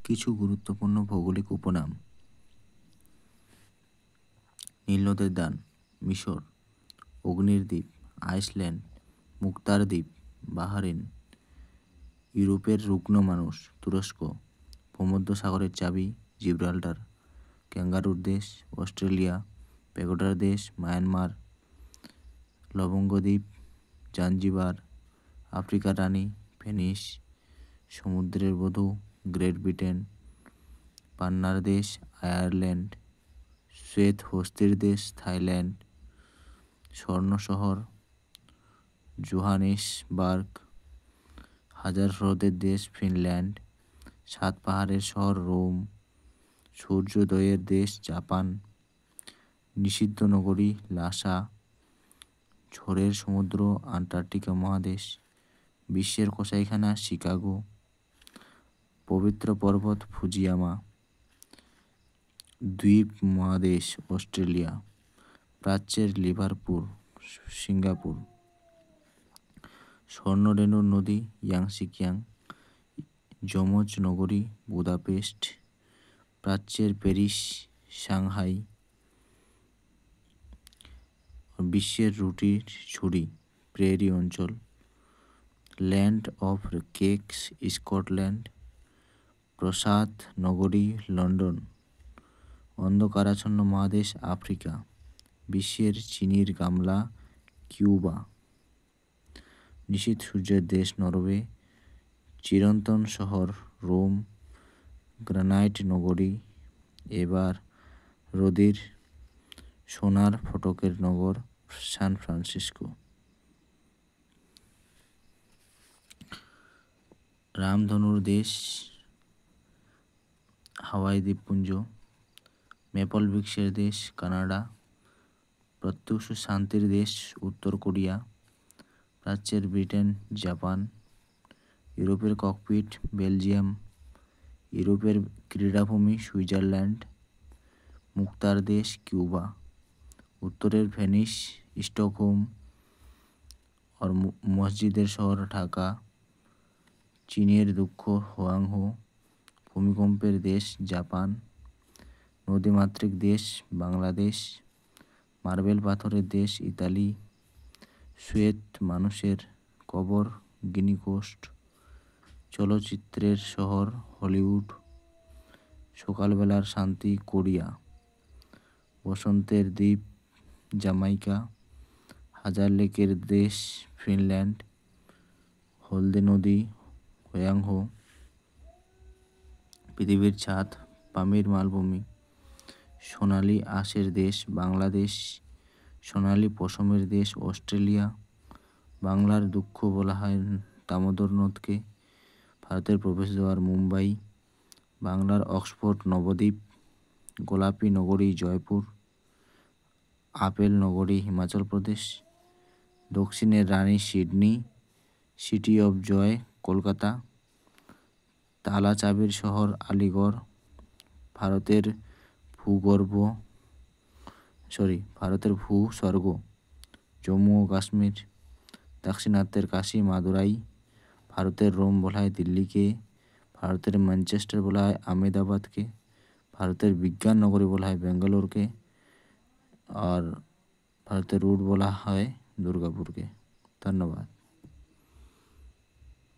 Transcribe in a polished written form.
কিছু গুরুত্বপূর্ণ ভৌগোলিক উপনাম: নীল নদের দান মিশর, অগ্নির দ্বীপ আইসল্যান্ড, মুক্তার দ্বীপ বাহরাইন, ইউরোপের রুগ্ন মানুষ তুরস্ক, ভূমধ্যসাগরের চাবি জিব্রাল্টার, ক্যাঙ্গারুর দেশ অস্ট্রেলিয়া, প্যাগোডার দেশ মায়ানমার, লবঙ্গ দ্বীপ জাঞ্জিবার, আফ্রিকার রানী ভেনিস, সমুদ্রের বধূ গ্রেট ব্রিটেন, পান্নার দেশ আয়ারল্যান্ড, শ্বেত হস্তির দেশ থাইল্যান্ড, স্বর্ণ শহর জোহানেসবার্গ, হাজার হ্রদের দেশ ফিনল্যান্ড, সাত পাহাড়ের শহর রোম, সূর্যোদয়ের দেশ জাপান, নিষিদ্ধ নগরী লাসা, ঝড়ের সমুদ্র আন্টার্কটিকা মহাদেশ, বিশ্বের কসাইখানা শিকাগো, পবিত্র পর্বত ফুজিয়ামা, দ্বীপ মহাদেশ অস্ট্রেলিয়া, প্রাচ্যের লিভারপুল সিঙ্গাপুর, স্বর্ণরেণুর নদী ইয়াংসিকিয়াং, যমজ নগরী বুদাপেস্ট, প্রাচ্যের প্যারিস সাংহাই, বিশ্বের রুটির ছুরি প্রেরি অঞ্চল, ল্যান্ড অফ কেকস স্কটল্যান্ড, প্রসাদ নগরী লন্ডন, অন্ধকারাচ্ছন্ন মহাদেশ আফ্রিকা, বিশ্বের চিনির গামলা কিউবা, নিশীথ সূর্যের দেশ নরওয়ে, চিরন্তন শহর রোম, গ্রানাইট নগরী এবার রোদির, সোনার ফটকের নগর সান ফ্রান্সিসকো। রামধনুর দেশ হাওয়াই দ্বীপপুঞ্জ, মেপল বৃক্ষের দেশ কানাডা, প্রত্যক্ষ শান্তির দেশ উত্তর কোরিয়া, প্রাচ্যের ব্রিটেন জাপান, ইউরোপের ককপিট বেলজিয়াম, ইউরোপের ক্রীড়াভূমি সুইজারল্যান্ড, মুক্তার দেশ কিউবা, উত্তরের ভেনিস স্টকহোম আর মসজিদের শহর ঢাকা, চীনের দুঃখ হুয়াংহো, ভূমিকম্পের দেশ জাপান, নদীমাতৃক দেশ বাংলাদেশ, মার্বেল পাথরের দেশ ইতালি, শ্বেত মানুষের কবর গিনি কোস্ট, চলচ্চিত্রের শহর হলিউড, সকালবেলার শান্তি কোরিয়া, বসন্তের দ্বীপ জামাইকা, হাজার লেকের দেশ ফিনল্যান্ড, হলদে নদী হুয়াংহো, পৃথিবীর ছাদ পামির মালভূমি, সোনালী আঁশের দেশ বাংলাদেশ, সোনালী পশমের দেশ অস্ট্রেলিয়া, বাংলার দুঃখ বলা হয় দামোদর নদকে, ভারতের প্রবেশদ্বার মুম্বাই, বাংলার অক্সফোর্ড নবদ্বীপ, গোলাপী নগরী জয়পুর, আপেল নগরী হিমাচল প্রদেশ, দক্ষিণের রানী Sydney, city of joy Kolkata, তালা চাবির শহর আলিগড়, ভারতের ভূস্বর্গ জম্মু ও কাশ্মীর, দাক্ষিণাত্যের কাশী মাদুরাই, ভারতের রোম বলা হয় দিল্লিকে, ভারতের ম্যানচেস্টার বলা হয় আহমেদাবাদকে, ভারতের বিজ্ঞান নগরী বলা হয় বেঙ্গালোরকে, আর ভারতের রুট বলা হয় দুর্গাপুরকে। ধন্যবাদ।